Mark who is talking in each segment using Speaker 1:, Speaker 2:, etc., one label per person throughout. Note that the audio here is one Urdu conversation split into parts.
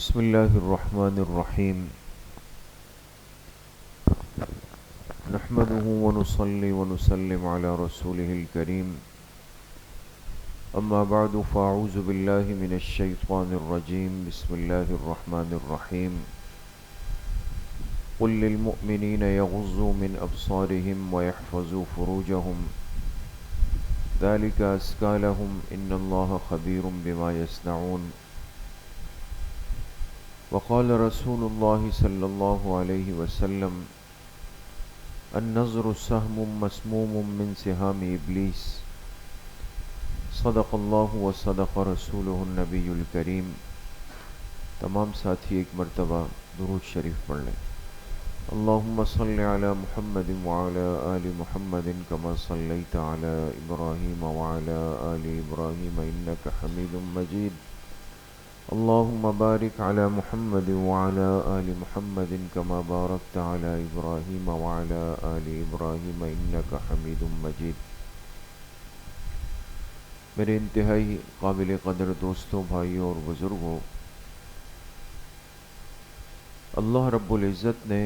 Speaker 1: بسم اللہ الرحمن الرحیم نحمده ونصلي ونسلم على رسوله الكريم اما بعد فاعوذ باللہ من الشیطان الرجیم بسم اللہ الرحمن الرحیم قل للمؤمنین یغضوا من ابصارهم ويحفظوا فروجهم ذلك ازکی لهم ان اللہ خبیر بما یصنعون وقال رسول اللہ صلی اللہ علیہ وسلم النظر سهم مسموم من سهام ابلیس صدق اللہ و صدق رسولہ النبی الکریم۔ تمام ساتھی ایک مرتبہ درود شریف پڑھ لیں۔ اللہم صل علی محمد وعلی آل محمد کما صلیت علی ابراہیم وعلی آل ابراہیم انک حمید مجید۔ اللہم بارک علی محمد وعلی آل محمد کما بارکت علی ابراہیم وعلی آل ابراہیم انک حمید مجید۔ میرے انتہائی قابل قدر دوستوں، بھائیوں اور بزرگوں، اللہ رب العزت نے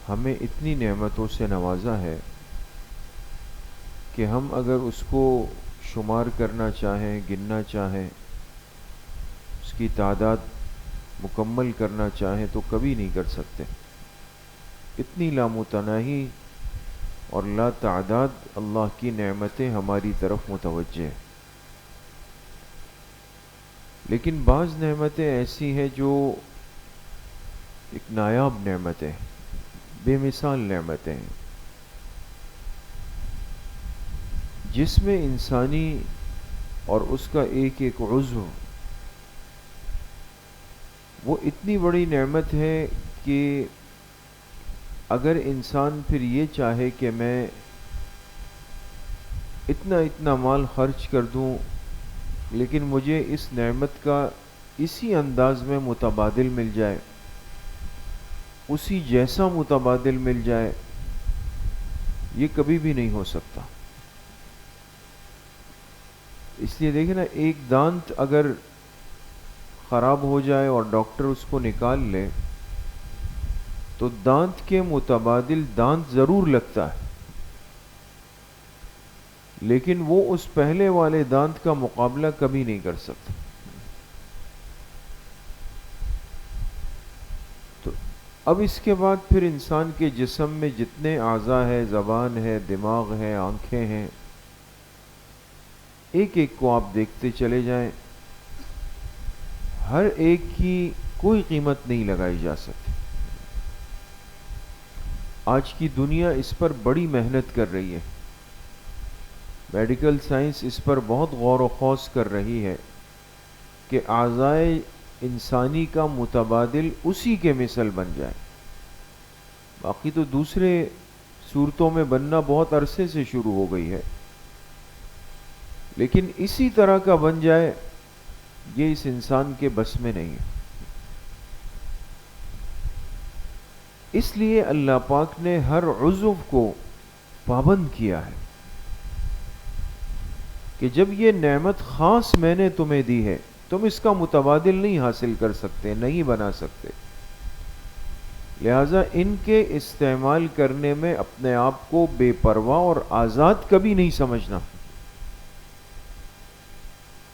Speaker 1: ہمیں اتنی نعمتوں سے نوازا ہے کہ ہم اگر اس کو شمار کرنا چاہیں، گننا چاہیں، اس کی تعداد مکمل کرنا چاہیں تو کبھی نہیں کر سکتے۔ اتنی لامتناہی اور لا تعداد اللہ کی نعمتیں ہماری طرف متوجہ ہیں، لیکن بعض نعمتیں ایسی ہیں جو ایک نایاب نعمتیں، بے مثال نعمتیں ہیں، جس میں انسانی اور اس کا ایک ایک عضو وہ اتنی بڑی نعمت ہے کہ اگر انسان پھر یہ چاہے کہ میں اتنا مال خرچ کر دوں لیکن مجھے اس نعمت کا اسی انداز میں متبادل مل جائے، اسی جیسا متبادل مل جائے، یہ کبھی بھی نہیں ہو سکتا۔ اس لیے دیکھیں نا، ایک دانت اگر خراب ہو جائے اور ڈاکٹر اس کو نکال لے تو دانت کے متبادل دانت ضرور لگتا ہے، لیکن وہ اس پہلے والے دانت کا مقابلہ کبھی نہیں کر سکتا۔ تو اب اس کے بعد پھر انسان کے جسم میں جتنے اعضاء ہے، زبان ہے، دماغ ہے، آنکھیں ہیں، ایک ایک کو آپ دیکھتے چلے جائیں، ہر ایک کی کوئی قیمت نہیں لگائی جا سکتی۔ آج کی دنیا اس پر بڑی محنت کر رہی ہے، میڈیکل سائنس اس پر بہت غور و خوض کر رہی ہے کہ اعضائے انسانی کا متبادل اسی کے مثل بن جائے۔ باقی تو دوسرے صورتوں میں بننا بہت عرصے سے شروع ہو گئی ہے، لیکن اسی طرح کا بن جائے یہ اس انسان کے بس میں نہیں ہے۔ اس لیے اللہ پاک نے ہر عضو کو پابند کیا ہے کہ جب یہ نعمت خاص میں نے تمہیں دی ہے، تم اس کا متبادل نہیں حاصل کر سکتے، نہیں بنا سکتے، لہذا ان کے استعمال کرنے میں اپنے آپ کو بے پرواہ اور آزاد کبھی نہیں سمجھنا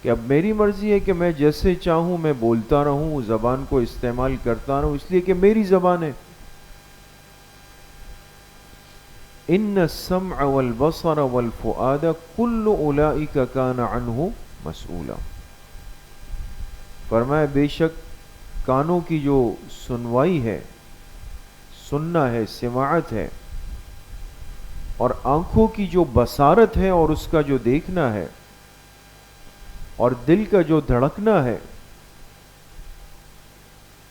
Speaker 1: کہ اب میری مرضی ہے کہ میں جیسے چاہوں میں بولتا رہوں، زبان کو استعمال کرتا رہوں، اس لیے کہ میری زبان ہے۔ ان السمع والبصر والفؤاد كل اولئک کان عنہ مسئولا۔ فرمایا بے شک کانوں کی جو سنوائی ہے، سننا ہے، سماعت ہے، اور آنکھوں کی جو بصارت ہے اور اس کا جو دیکھنا ہے، اور دل کا جو دھڑکنا ہے،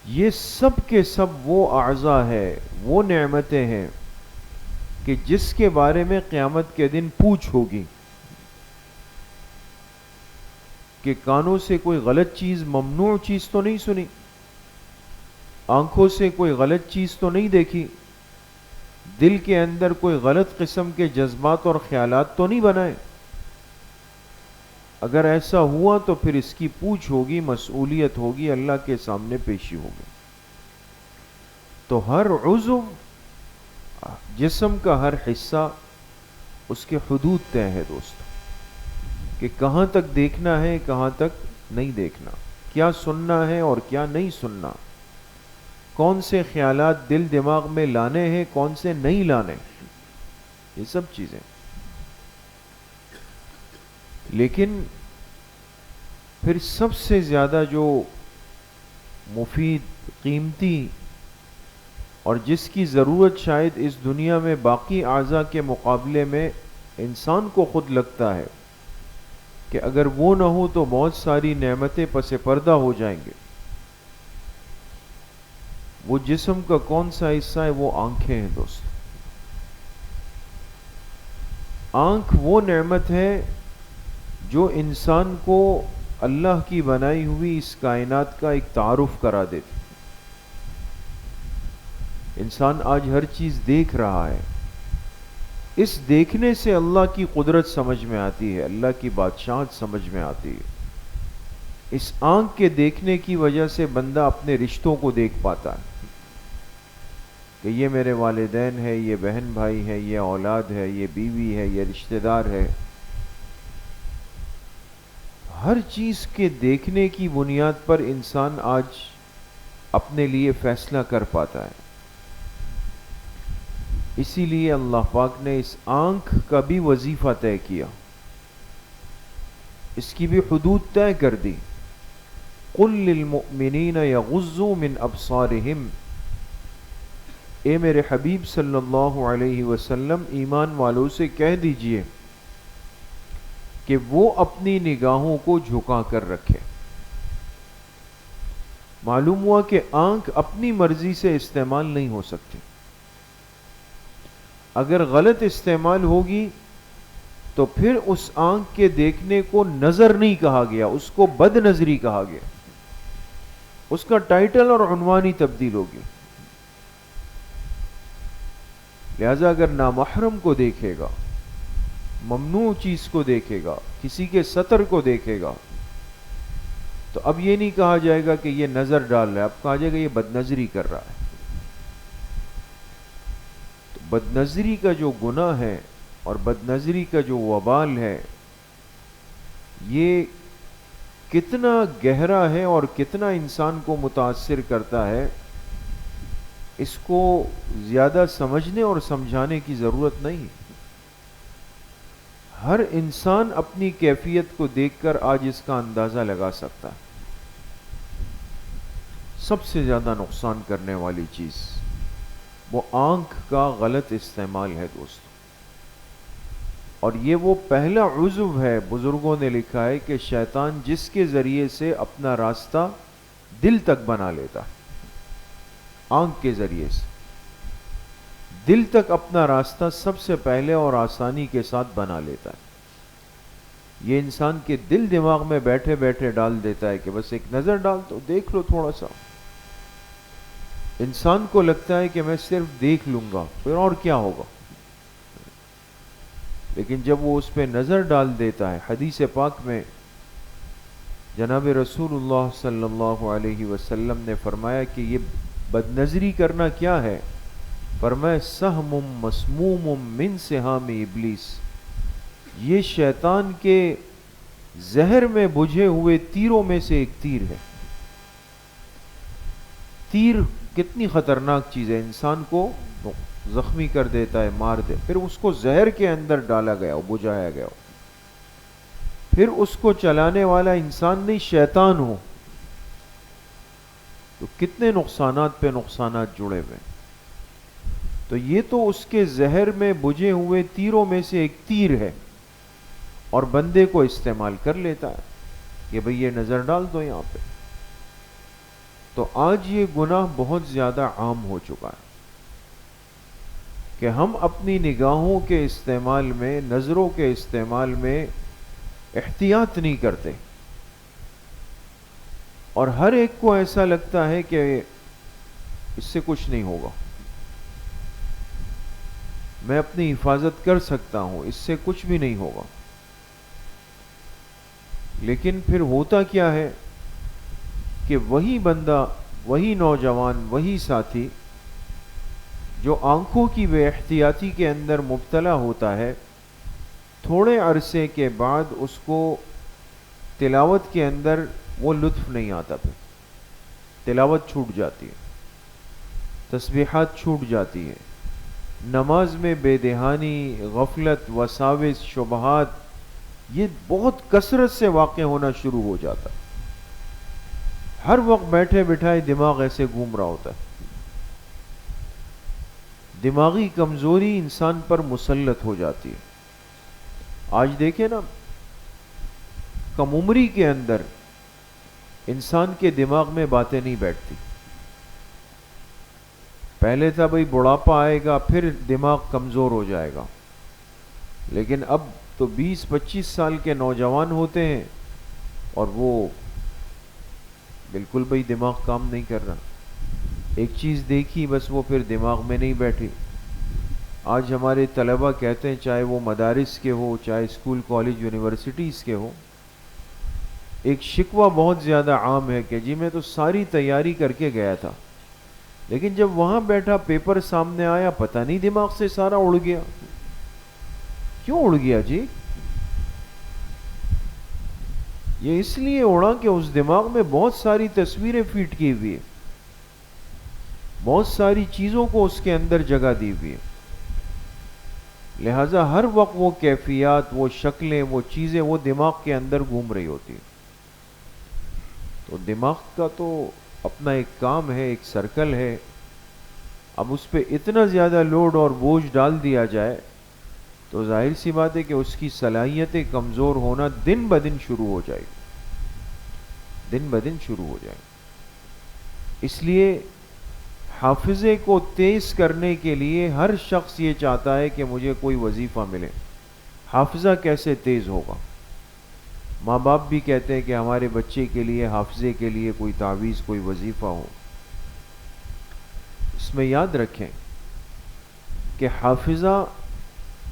Speaker 1: یہ سب کے سب وہ اعضاء ہے، وہ نعمتیں ہیں کہ جس کے بارے میں قیامت کے دن پوچھ ہوگی کہ کانوں سے کوئی غلط چیز، ممنوع چیز تو نہیں سنی، آنکھوں سے کوئی غلط چیز تو نہیں دیکھی، دل کے اندر کوئی غلط قسم کے جذبات اور خیالات تو نہیں بنائے۔ اگر ایسا ہوا تو پھر اس کی پوچھ ہوگی، مسئولیت ہوگی، اللہ کے سامنے پیشی ہوگی۔ تو ہر عضو، جسم کا ہر حصہ، اس کے حدود طے ہے دوست، کہ کہاں تک دیکھنا ہے، کہاں تک نہیں دیکھنا، کیا سننا ہے اور کیا نہیں سننا، کون سے خیالات دل دماغ میں لانے ہیں، کون سے نہیں لانے، یہ سب چیزیں۔ لیکن پھر سب سے زیادہ جو مفید، قیمتی اور جس کی ضرورت شاید اس دنیا میں باقی اعضاء کے مقابلے میں انسان کو خود لگتا ہے کہ اگر وہ نہ ہو تو بہت ساری نعمتیں پس پردہ ہو جائیں گے، وہ جسم کا کون سا حصہ ہے؟ وہ آنکھیں ہیں دوست۔ آنکھ وہ نعمت ہے جو انسان کو اللہ کی بنائی ہوئی اس کائنات کا ایک تعارف کرا دیتی۔ انسان آج ہر چیز دیکھ رہا ہے، اس دیکھنے سے اللہ کی قدرت سمجھ میں آتی ہے، اللہ کی بادشاہت سمجھ میں آتی ہے۔ اس آنکھ کے دیکھنے کی وجہ سے بندہ اپنے رشتوں کو دیکھ پاتا ہے کہ یہ میرے والدین ہے، یہ بہن بھائی ہے، یہ اولاد ہے، یہ بیوی ہے، یہ رشتہ دار ہے۔ ہر چیز کے دیکھنے کی بنیاد پر انسان آج اپنے لیے فیصلہ کر پاتا ہے۔ اسی لیے اللہ پاک نے اس آنکھ کا بھی وظیفہ طے کیا، اس کی بھی حدود طے کر دی۔ قل للمؤمنین یغضوا من ابصارہم، اے میرے حبیب صلی اللہ علیہ وسلم ایمان والوں سے کہہ دیجئے کہ وہ اپنی نگاہوں کو جھکا کر رکھے۔ معلوم ہوا کہ آنکھ اپنی مرضی سے استعمال نہیں ہو سکتی، اگر غلط استعمال ہوگی تو پھر اس آنکھ کے دیکھنے کو نظر نہیں کہا گیا، اس کو بد نظری کہا گیا، اس کا ٹائٹل اور عنوان ہی تبدیل ہوگی۔ لہذا اگر نامحرم کو دیکھے گا، ممنوع چیز کو دیکھے گا، کسی کے سطر کو دیکھے گا، تو اب یہ نہیں کہا جائے گا کہ یہ نظر ڈال رہا ہے، اب کہا جائے گا یہ بد نظری کر رہا ہے۔ تو بد نظری کا جو گناہ ہے اور بد نظری کا جو وبال ہے، یہ کتنا گہرا ہے اور کتنا انسان کو متاثر کرتا ہے، اس کو زیادہ سمجھنے اور سمجھانے کی ضرورت نہیں۔ ہر انسان اپنی کیفیت کو دیکھ کر آج اس کا اندازہ لگا سکتا ہے۔ سب سے زیادہ نقصان کرنے والی چیز وہ آنکھ کا غلط استعمال ہے دوستو، اور یہ وہ پہلا عضو ہے، بزرگوں نے لکھا ہے کہ شیطان جس کے ذریعے سے اپنا راستہ دل تک بنا لیتا ہے، آنکھ کے ذریعے سے دل تک اپنا راستہ سب سے پہلے اور آسانی کے ساتھ بنا لیتا ہے۔ یہ انسان کے دل دماغ میں بیٹھے بیٹھے ڈال دیتا ہے کہ بس ایک نظر ڈال تو دیکھ لو تھوڑا سا۔ انسان کو لگتا ہے کہ میں صرف دیکھ لوں گا، پھر اور کیا ہوگا، لیکن جب وہ اس پہ نظر ڈال دیتا ہے، حدیث پاک میں جناب رسول اللہ صلی اللہ علیہ وسلم نے فرمایا کہ یہ بد نظری کرنا کیا ہے؟ فرمایا سہم مسموم من سہام ابلیس، یہ شیطان کے زہر میں بجھے ہوئے تیروں میں سے ایک تیر ہے۔ تیر کتنی خطرناک چیز ہے، انسان کو زخمی کر دیتا ہے، مار دے، پھر اس کو زہر کے اندر ڈالا گیا ہو، بجھایا گیا ہو، پھر اس کو چلانے والا انسان نہیں شیطان ہو، تو کتنے نقصانات پہ نقصانات جڑے ہوئے۔ تو یہ تو اس کے زہر میں بجھے ہوئے تیروں میں سے ایک تیر ہے، اور بندے کو استعمال کر لیتا ہے کہ بھئی یہ نظر ڈال دو یہاں پہ۔ تو آج یہ گناہ بہت زیادہ عام ہو چکا ہے کہ ہم اپنی نگاہوں کے استعمال میں، نظروں کے استعمال میں احتیاط نہیں کرتے، اور ہر ایک کو ایسا لگتا ہے کہ اس سے کچھ نہیں ہوگا، میں اپنی حفاظت کر سکتا ہوں، اس سے کچھ بھی نہیں ہوگا۔ لیکن پھر ہوتا کیا ہے کہ وہی بندہ، وہی نوجوان، وہی ساتھی جو آنکھوں کی بے احتیاطی کے اندر مبتلا ہوتا ہے، تھوڑے عرصے کے بعد اس کو تلاوت کے اندر وہ لطف نہیں آتا، پھر تلاوت چھوٹ جاتی ہے، تسبیحات چھوٹ جاتی ہے، نماز میں بے دہانی، غفلت، وساوس، شبہات یہ بہت کثرت سے واقع ہونا شروع ہو جاتا ہے۔ ہر وقت بیٹھے بٹھائے دماغ ایسے گھوم رہا ہوتا ہے، دماغی کمزوری انسان پر مسلط ہو جاتی ہے۔ آج دیکھیں نا، کم عمری کے اندر انسان کے دماغ میں باتیں نہیں بیٹھتی۔ پہلے تھا بھئی بڑھاپا آئے گا پھر دماغ کمزور ہو جائے گا، لیکن اب تو 20-25 سال کے نوجوان ہوتے ہیں اور وہ بالکل بھئی دماغ کام نہیں کر رہا، ایک چیز دیکھی بس وہ پھر دماغ میں نہیں بیٹھی۔ آج ہمارے طلبہ کہتے ہیں، چاہے وہ مدارس کے ہو، چاہے اسکول، کالج، یونیورسٹیز کے ہو، ایک شکوہ بہت زیادہ عام ہے کہ جی میں تو ساری تیاری کر کے گیا تھا، لیکن جب وہاں بیٹھا پیپر سامنے آیا پتہ نہیں دماغ سے سارا اڑ گیا۔ کیوں اڑ گیا جی؟ یہ اس لیے اڑا کہ اس دماغ میں بہت ساری تصویریں فیٹ کی ہوئی ہیں، بہت ساری چیزوں کو اس کے اندر جگہ دی ہوئی ہے، لہٰذا ہر وقت وہ کیفیات، وہ شکلیں، وہ چیزیں وہ دماغ کے اندر گھوم رہی ہوتی ہیں۔ تو دماغ کا تو اپنا ایک کام ہے، ایک سرکل ہے، اب اس پہ اتنا زیادہ لوڈ اور بوجھ ڈال دیا جائے تو ظاہر سی بات ہے کہ اس کی صلاحیتیں کمزور ہونا دن بدن شروع ہو جائے گی، دن بدن شروع ہو جائے گی۔ اس لیے حافظے کو تیز کرنے کے لیے ہر شخص یہ چاہتا ہے کہ مجھے کوئی وظیفہ ملے۔ حافظہ کیسے تیز ہوگا؟ ماں باپ بھی کہتے ہیں کہ ہمارے بچے کے لیے حافظے کے لیے کوئی تعویذ، کوئی وظیفہ ہو۔ اس میں یاد رکھیں کہ حافظہ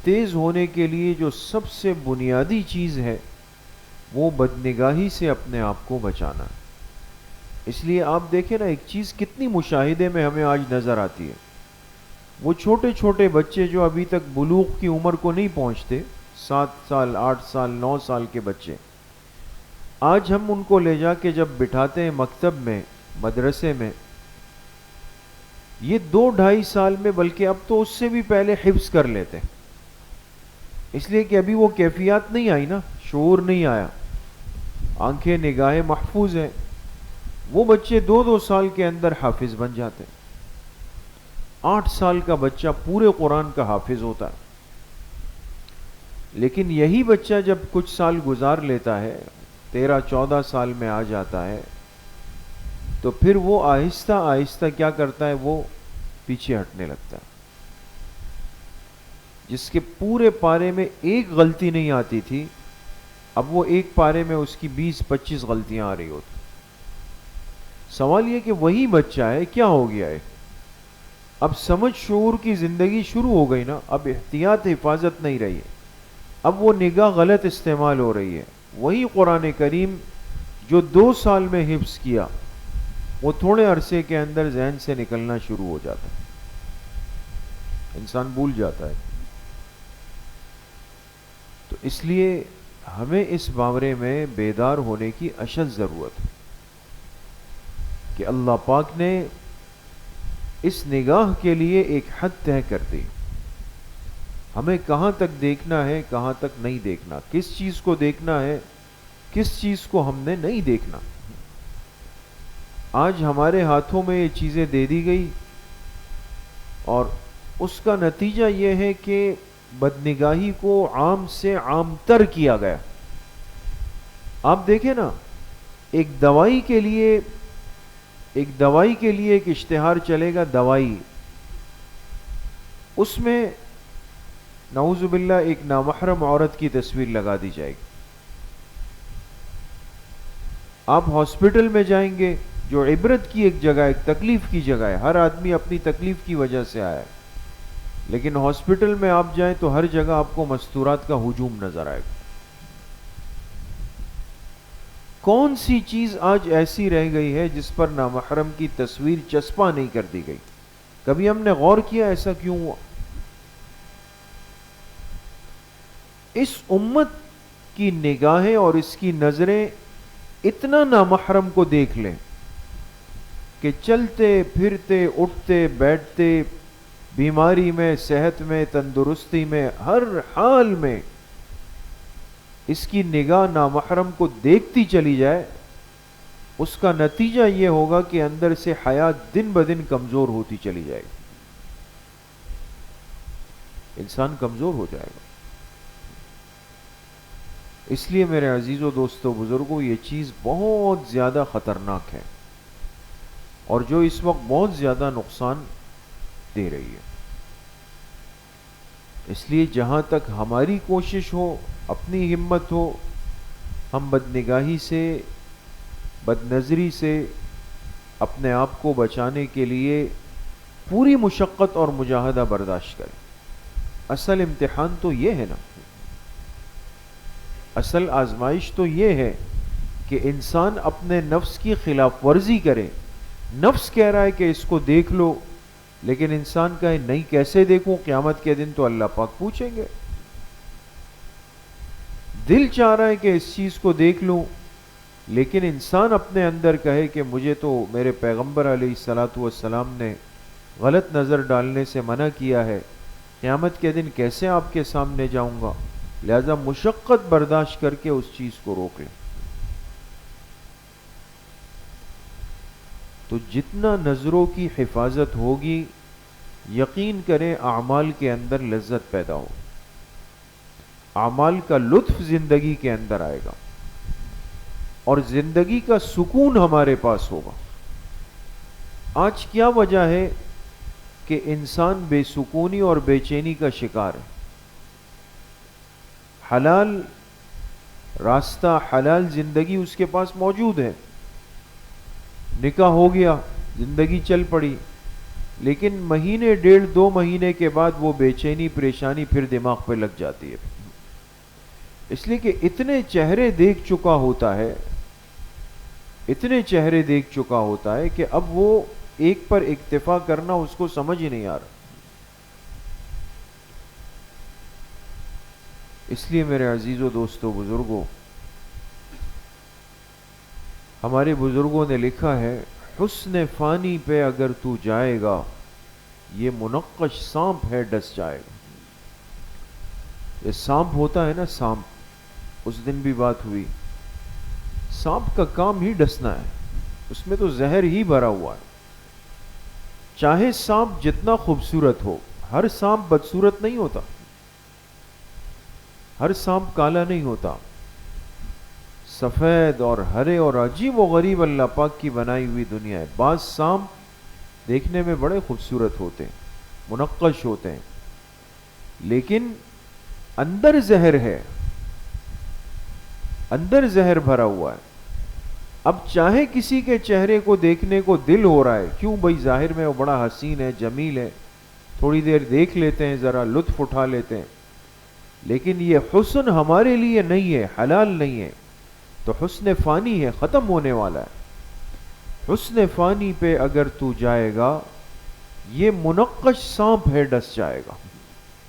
Speaker 1: تیز ہونے کے لیے جو سب سے بنیادی چیز ہے وہ بدنگاہی سے اپنے آپ کو بچانا ہے۔ اس لیے آپ دیکھیں نا، ایک چیز کتنی مشاہدے میں ہمیں آج نظر آتی ہے، وہ چھوٹے چھوٹے بچے جو ابھی تک بلوغ کی عمر کو نہیں پہنچتے، 7 سال، 8 سال، 9 سال کے بچے، آج ہم ان کو لے جا کے جب بٹھاتے ہیں مکتب میں، مدرسے میں، یہ 2-2.5 سال میں، بلکہ اب تو اس سے بھی پہلے حفظ کر لیتے ہیں، اس لیے کہ ابھی وہ کیفیات نہیں آئی نا، شعور نہیں آیا، آنکھیں نگاہیں محفوظ ہیں۔ وہ بچے 2-2 سال کے اندر حافظ بن جاتے ہیں۔ 8 سال کا بچہ پورے قرآن کا حافظ ہوتا ہے، لیکن یہی بچہ جب کچھ سال گزار لیتا ہے، 13-14 سال میں آ جاتا ہے، تو پھر وہ آہستہ آہستہ کیا کرتا ہے، وہ پیچھے ہٹنے لگتا ہے۔ جس کے پورے پارے میں ایک غلطی نہیں آتی تھی، اب وہ ایک پارے میں اس کی 20-25 غلطیاں آ رہی ہوتی۔ سوال یہ کہ وہی بچہ ہے، کیا ہو گیا ہے؟ اب سمجھ شعور کی زندگی شروع ہو گئی نا، اب احتیاط حفاظت نہیں رہی ہے، اب وہ نگاہ غلط استعمال ہو رہی ہے۔ وہی قرآن کریم جو 2 سال میں حفظ کیا، وہ تھوڑے عرصے کے اندر ذہن سے نکلنا شروع ہو جاتا ہے، انسان بھول جاتا ہے۔ تو اس لیے ہمیں اس بارے میں بیدار ہونے کی اشد ضرورت ہے کہ اللہ پاک نے اس نگاہ کے لیے ایک حد طے کر دی، ہمیں کہاں تک دیکھنا ہے، کہاں تک نہیں دیکھنا، کس چیز کو دیکھنا ہے، کس چیز کو ہم نے نہیں دیکھنا۔ آج ہمارے ہاتھوں میں یہ چیزیں دے دی گئی اور اس کا نتیجہ یہ ہے کہ بدنگاہی کو عام سے عام تر کیا گیا۔ آپ دیکھیں نا، ایک دوائی کے لیے ایک اشتہار چلے گا، دوائی، اس میں نعوذ باللہ ایک نامحرم عورت کی تصویر لگا دی جائے گی۔ آپ ہاسپٹل میں جائیں گے، جو عبرت کی ایک جگہ، ایک تکلیف کی جگہ ہے، ہر آدمی اپنی تکلیف کی وجہ سے آیا ہے، لیکن ہاسپٹل میں آپ جائیں تو ہر جگہ آپ کو مستورات کا ہجوم نظر آئے گا۔ کون سی چیز آج ایسی رہ گئی ہے جس پر نامحرم کی تصویر چسپاں نہیں کر دی گئی؟ کبھی ہم نے غور کیا ایسا کیوں ہوا؟ اس امت کی نگاہیں اور اس کی نظریں اتنا نامحرم کو دیکھ لیں کہ چلتے پھرتے اٹھتے بیٹھتے، بیماری میں، صحت میں، تندرستی میں، ہر حال میں اس کی نگاہ نامحرم کو دیکھتی چلی جائے، اس کا نتیجہ یہ ہوگا کہ اندر سے حیات دن بدن کمزور ہوتی چلی جائے گی، انسان کمزور ہو جائے گا۔ اس لیے میرے عزیزوں، دوستوں، بزرگوں، یہ چیز بہت زیادہ خطرناک ہے اور جو اس وقت بہت زیادہ نقصان دے رہی ہے۔ اس لیے جہاں تک ہماری کوشش ہو، اپنی ہمت ہو، ہم بدنگاہی سے، بد نظری سے اپنے آپ کو بچانے کے لیے پوری مشقت اور مجاہدہ برداشت کریں۔ اصل امتحان تو یہ ہے نا، اصل آزمائش تو یہ ہے کہ انسان اپنے نفس کی خلاف ورزی کرے۔ نفس کہہ رہا ہے کہ اس کو دیکھ لو، لیکن انسان کہے نہیں، کیسے دیکھوں؟ قیامت کے دن تو اللہ پاک پوچھیں گے۔ دل چاہ رہا ہے کہ اس چیز کو دیکھ لوں، لیکن انسان اپنے اندر کہے کہ مجھے تو میرے پیغمبر علیہ الصلاۃ والسلام نے غلط نظر ڈالنے سے منع کیا ہے، قیامت کے دن کیسے آپ کے سامنے جاؤں گا؟ لہذا مشقت برداشت کر کے اس چیز کو روک لیں۔ تو جتنا نظروں کی حفاظت ہوگی، یقین کریں اعمال کے اندر لذت پیدا ہو، اعمال کا لطف زندگی کے اندر آئے گا اور زندگی کا سکون ہمارے پاس ہوگا۔ آج کیا وجہ ہے کہ انسان بے سکونی اور بے چینی کا شکار ہے؟ حلال راستہ، حلال زندگی اس کے پاس موجود ہے، نکاح ہو گیا، زندگی چل پڑی، لیکن مہینے ڈیڑھ دو مہینے کے بعد وہ بے چینی پریشانی پھر دماغ پہ لگ جاتی ہے، اس لیے کہ اتنے چہرے دیکھ چکا ہوتا ہے، اتنے چہرے دیکھ چکا ہوتا ہے کہ اب وہ ایک پر اکتفا کرنا اس کو سمجھ ہی نہیں آ رہا۔ اس لیے میرے عزیزوں، دوستوں، بزرگوں، ہمارے بزرگوں نے لکھا ہے، حسن فانی پہ اگر تو جائے گا، یہ منقش سانپ ہے ڈس جائے گا۔ یہ سانپ ہوتا ہے نا، سانپ، اس دن بھی بات ہوئی، سانپ کا کام ہی ڈسنا ہے، اس میں تو زہر ہی بھرا ہوا ہے۔ چاہے سانپ جتنا خوبصورت ہو، ہر سانپ بدصورت نہیں ہوتا، ہر سانپ کالا نہیں ہوتا، سفید اور ہرے اور عجیب و غریب اللہ پاک کی بنائی ہوئی دنیا ہے۔ بعض سانپ دیکھنے میں بڑے خوبصورت ہوتے ہیں، منقش ہوتے ہیں، لیکن اندر زہر ہے، اندر زہر بھرا ہوا ہے۔ اب چاہے کسی کے چہرے کو دیکھنے کو دل ہو رہا ہے، کیوں بھائی؟ ظاہر میں وہ بڑا حسین ہے، جمیل ہے، تھوڑی دیر دیکھ لیتے ہیں، ذرا لطف اٹھا لیتے ہیں، لیکن یہ حسن ہمارے لیے نہیں ہے، حلال نہیں ہے، تو حسن فانی ہے، ختم ہونے والا ہے۔ حسن فانی پہ اگر تو جائے گا، یہ منقش سانپ ہے ڈس جائے گا،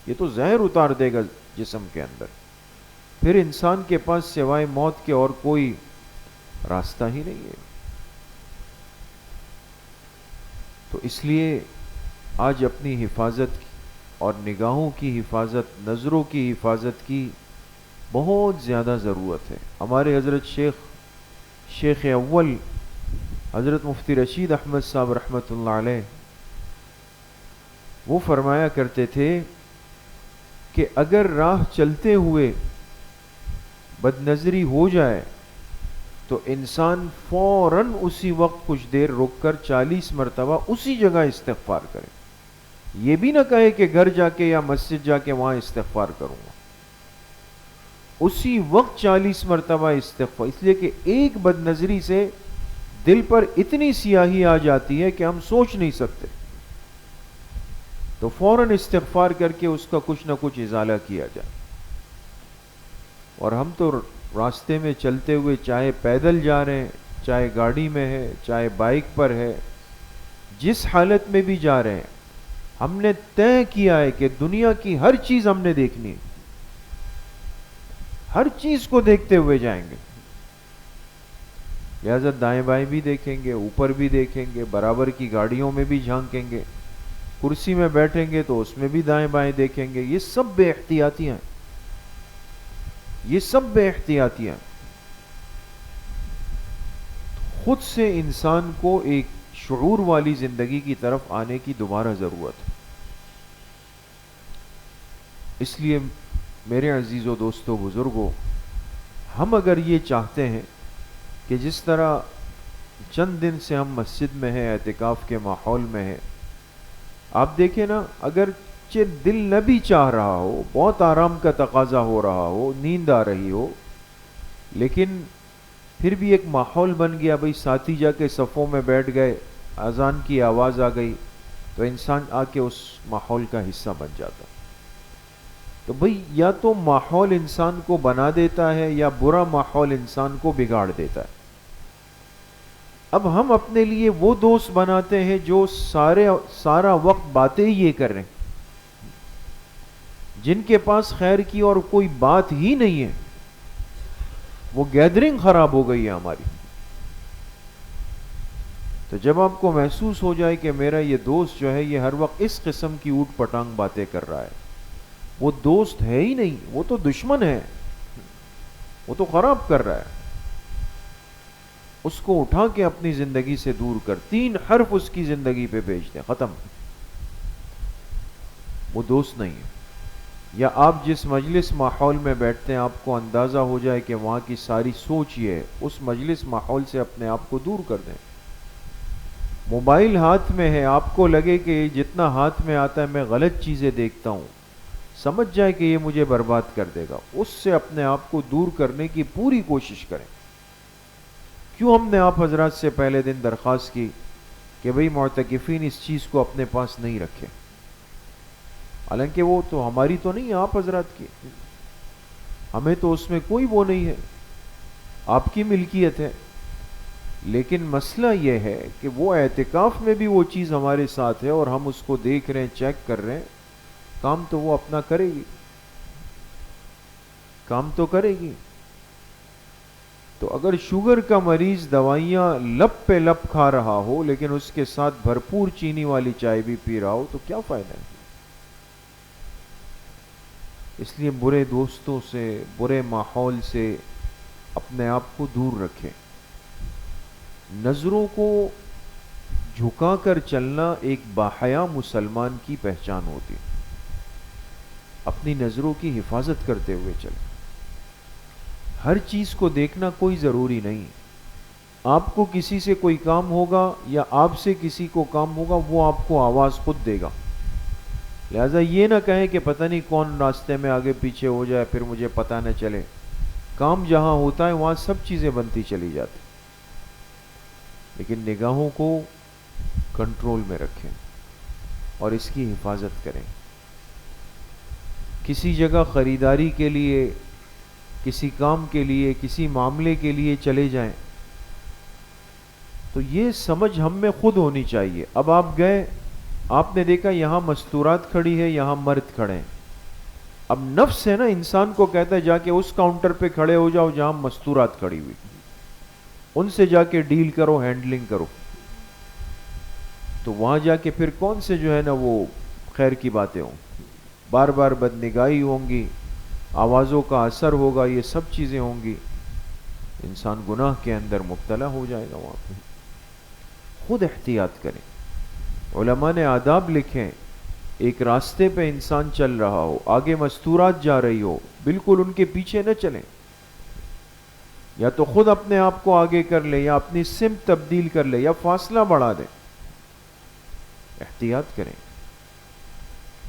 Speaker 1: یہ تو زہر اتار دے گا جسم کے اندر، پھر انسان کے پاس سوائے موت کے اور کوئی راستہ ہی نہیں ہے۔ تو اس لیے آج اپنی حفاظت کی اور نگاہوں کی حفاظت، نظروں کی حفاظت کی بہت زیادہ ضرورت ہے۔ ہمارے حضرت شیخ اول حضرت مفتی رشید احمد صاحب رحمۃ اللہ علیہ، وہ فرمایا کرتے تھے کہ اگر راہ چلتے ہوئے بد نظری ہو جائے تو انسان فوراً اسی وقت کچھ دیر رک کر 40 مرتبہ اسی جگہ استغفار کرے، یہ بھی نہ کہے کہ گھر جا کے یا مسجد جا کے وہاں استغفار کروں گا، اسی وقت 40 مرتبہ استغفار، اس لیے کہ ایک بد نظری سے دل پر اتنی سیاہی آ جاتی ہے کہ ہم سوچ نہیں سکتے، تو فوراً استغفار کر کے اس کا کچھ نہ کچھ ازالہ کیا جائے۔ اور ہم تو راستے میں چلتے ہوئے چاہے پیدل جا رہے ہیں، چاہے گاڑی میں ہے، چاہے بائک پر ہے، جس حالت میں بھی جا رہے ہیں، ہم نے طے کیا ہے کہ دنیا کی ہر چیز ہم نے دیکھنی ہے، ہر چیز کو دیکھتے ہوئے جائیں گے. لہذا دائیں بائیں بھی دیکھیں گے، اوپر بھی دیکھیں گے، برابر کی گاڑیوں میں بھی جھانکیں گے، کرسی میں بیٹھیں گے تو اس میں بھی دائیں بائیں دیکھیں گے. یہ سب بے احتیاطیاں ہیں، یہ سب بے احتیاطیاں ہیں. خود سے انسان کو ایک شعور والی زندگی کی طرف آنے کی دوبارہ ضرورت ہے. اس لیے میرے عزیزو دوستو بزرگو، ہم اگر یہ چاہتے ہیں کہ جس طرح چند دن سے ہم مسجد میں ہیں، اعتکاف کے ماحول میں ہیں، آپ دیکھیں نا، اگر دل نہ بھی چاہ رہا ہو، بہت آرام کا تقاضا ہو رہا ہو، نیند آ رہی ہو، لیکن پھر بھی ایک ماحول بن گیا، بھئی ساتھی جا کے صفوں میں بیٹھ گئے، اذان کی آواز آ گئی، تو انسان آ کے اس ماحول کا حصہ بن جاتا. تو بھئی یا تو ماحول انسان کو بنا دیتا ہے یا برا ماحول انسان کو بگاڑ دیتا ہے. اب ہم اپنے لیے وہ دوست بناتے ہیں جو سارا وقت باتیں ہی یہ کر رہے ہیں، جن کے پاس خیر کی اور کوئی بات ہی نہیں ہے. وہ گیدرنگ خراب ہو گئی ہے ہماری. تو جب آپ کو محسوس ہو جائے کہ میرا یہ دوست جو ہے یہ ہر وقت اس قسم کی اوٹ پٹانگ باتیں کر رہا ہے، وہ دوست ہے ہی نہیں، وہ تو دشمن ہے، وہ تو خراب کر رہا ہے، اس کو اٹھا کے اپنی زندگی سے دور کر، 3 حرف اس کی زندگی پہ بھیج دیں، ختم. وہ دوست نہیں ہے. یا آپ جس مجلس ماحول میں بیٹھتے ہیں، آپ کو اندازہ ہو جائے کہ وہاں کی ساری سوچ یہ ہے، اس مجلس ماحول سے اپنے آپ کو دور کر دیں. موبائل ہاتھ میں ہے، آپ کو لگے کہ جتنا ہاتھ میں آتا ہے میں غلط چیزیں دیکھتا ہوں، سمجھ جائے کہ یہ مجھے برباد کر دے گا، اس سے اپنے آپ کو دور کرنے کی پوری کوشش کریں. کیوں ہم نے آپ حضرات سے پہلے دن درخواست کی کہ بھئی معتکفین اس چیز کو اپنے پاس نہیں رکھے، حالانکہ وہ تو ہماری تو نہیں ہے، آپ حضرات کی، ہمیں تو اس میں کوئی وہ نہیں ہے، آپ کی ملکیت ہے. لیکن مسئلہ یہ ہے کہ وہ اعتکاف میں بھی وہ چیز ہمارے ساتھ ہے اور ہم اس کو دیکھ رہے ہیں، چیک کر رہے ہیں. کام تو وہ اپنا کرے گی، کام تو کرے گی. تو اگر شوگر کا مریض دوائیاں لپ پہ لپ کھا رہا ہو لیکن اس کے ساتھ بھرپور چینی والی چائے بھی پی رہا ہو تو کیا فائدہ ہے؟ اس لیے برے دوستوں سے، برے ماحول سے اپنے آپ کو دور رکھیں. نظروں کو جھکا کر چلنا ایک باحیا مسلمان کی پہچان ہوتی ہے. اپنی نظروں کی حفاظت کرتے ہوئے چلیں. ہر چیز کو دیکھنا کوئی ضروری نہیں. آپ کو کسی سے کوئی کام ہوگا یا آپ سے کسی کو کام ہوگا، وہ آپ کو آواز خود دے گا. لہذا یہ نہ کہیں کہ پتہ نہیں کون راستے میں آگے پیچھے ہو جائے پھر مجھے پتہ نہ چلے. کام جہاں ہوتا ہے وہاں سب چیزیں بنتی چلی جاتی، لیکن نگاہوں کو کنٹرول میں رکھیں اور اس کی حفاظت کریں. کسی جگہ خریداری کے لیے، کسی کام کے لیے، کسی معاملے کے لیے چلے جائیں تو یہ سمجھ ہم میں خود ہونی چاہیے. اب آپ گئے، آپ نے دیکھا یہاں مستورات کھڑی ہے، یہاں مرد کھڑے ہیں. اب نفس ہے نا، انسان کو کہتا ہے جا کے اس کاؤنٹر پہ کھڑے ہو جاؤ جہاں مستورات کھڑی ہوئی، ان سے جا کے ڈیل کرو، ہینڈلنگ کرو. تو وہاں جا کے پھر کون سے جو ہے نا وہ خیر کی باتیں ہوں، بار بار بدنگاہی ہوں گی، آوازوں کا اثر ہوگا، یہ سب چیزیں ہوں گی. انسان گناہ کے اندر مبتلا ہو جائے گا. وہاں پہ خود احتیاط کریں. علماء نے آداب لکھیں. ایک راستے پہ انسان چل رہا ہو، آگے مستورات جا رہی ہو، بالکل ان کے پیچھے نہ چلیں. یا تو خود اپنے آپ کو آگے کر لیں، یا اپنی سمت تبدیل کر لیں، یا فاصلہ بڑھا دیں. احتیاط کریں.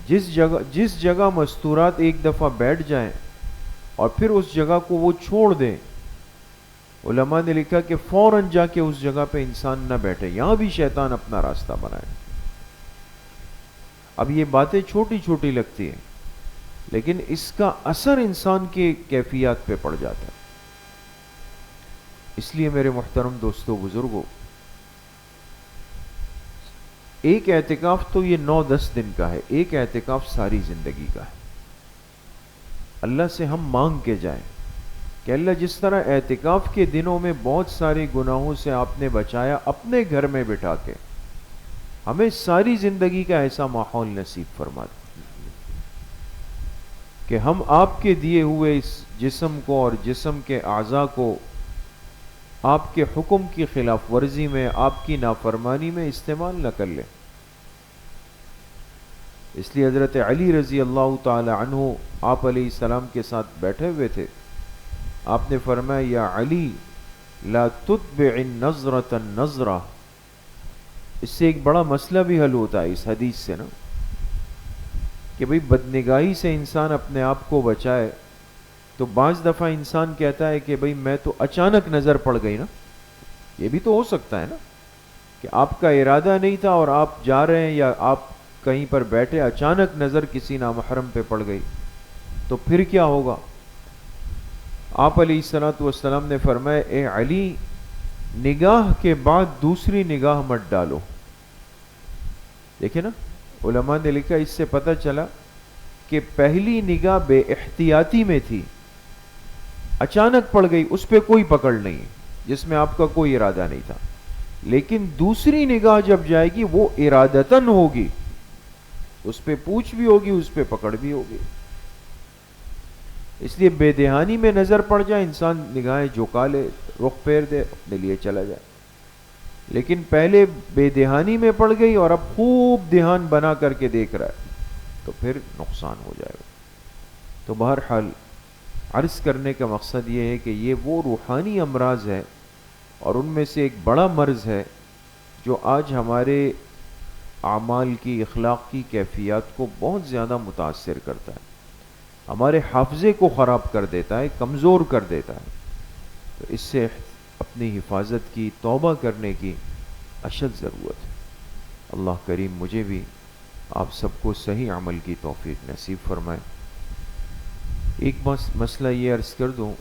Speaker 1: جس جگہ مستورات ایک دفعہ بیٹھ جائیں اور پھر اس جگہ کو وہ چھوڑ دیں، علماء نے لکھا کہ فوراً جا کے اس جگہ پہ انسان نہ بیٹھے. یہاں بھی شیطان اپنا راستہ بنائے. اب یہ باتیں چھوٹی چھوٹی لگتی ہیں لیکن اس کا اثر انسان کے کیفیات پہ پڑ جاتا ہے. اس لیے میرے محترم دوستو بزرگوں، ایک اعتکاف تو یہ 9-10 دن کا ہے، ایک اعتکاف ساری زندگی کا ہے۔ اللہ سے ہم مانگ کے جائیں کہ اللہ جس طرح اعتکاف کے دنوں میں بہت سارے گناہوں سے آپ نے بچایا اپنے گھر میں بٹھا کے، ہمیں ساری زندگی کا ایسا ماحول نصیب فرما دے کہ ہم آپ کے دیے ہوئے اس جسم کو اور جسم کے اعضاء کو آپ کے حکم کی خلاف ورزی میں، آپ کی نافرمانی میں استعمال نہ کر لیں۔ اس لیے حضرت علی رضی اللہ تعالی عنہ آپ علیہ السلام کے ساتھ بیٹھے ہوئے تھے، آپ نے فرمایا یا علی لا تتبع النظرة النظرہ۔ اس سے ایک بڑا مسئلہ بھی حل ہوتا ہے اس حدیث سے نا، کہ بھئی بدنگاہی سے انسان اپنے آپ کو بچائے۔ تو بعض دفعہ انسان کہتا ہے کہ بھئی میں تو اچانک نظر پڑ گئی نا، یہ بھی تو ہو سکتا ہے نا کہ آپ کا ارادہ نہیں تھا اور آپ جا رہے ہیں یا آپ کہیں پر بیٹھے، اچانک نظر کسی نامحرم پہ پڑ گئی، تو پھر کیا ہوگا؟ آپ علیہ الصلوۃ والسلام نے فرمایا اے علی، نگاہ کے بعد دوسری نگاہ مت ڈالو۔ دیکھیں نا، علماء نے لکھا اس سے پتہ چلا کہ پہلی نگاہ بے احتیاطی میں تھی، اچانک پڑ گئی، اس پہ کوئی پکڑ نہیں، جس میں آپ کا کوئی ارادہ نہیں تھا۔ لیکن دوسری نگاہ جب جائے گی وہ ارادتاً ہوگی، اس پہ پوچھ بھی ہوگی، اس پہ پکڑ بھی ہوگی۔ اس لیے بے دہانی میں نظر پڑ جائے، انسان نگاہیں جھکا لے، رخ پھیر دے، اپنے لیے چلا جائے۔ لیکن پہلے بے دہانی میں پڑ گئی اور اب خوب دھیان بنا کر کے دیکھ رہا ہے، تو پھر نقصان ہو جائے گا۔ تو بہرحال عرض کرنے کا مقصد یہ ہے کہ یہ وہ روحانی امراض ہے اور ان میں سے ایک بڑا مرض ہے جو آج ہمارے اعمال کی، اخلاق کی کیفیات کو بہت زیادہ متاثر کرتا ہے، ہمارے حافظے کو خراب کر دیتا ہے، کمزور کر دیتا ہے۔ تو اس سے اپنی حفاظت کی، توبہ کرنے کی اشد ضرورت ہے۔ اللہ کریم مجھے بھی آپ سب کو صحیح عمل کی توفیق نصیب فرمائے۔ ایک مسئلہ یہ عرض کر دوں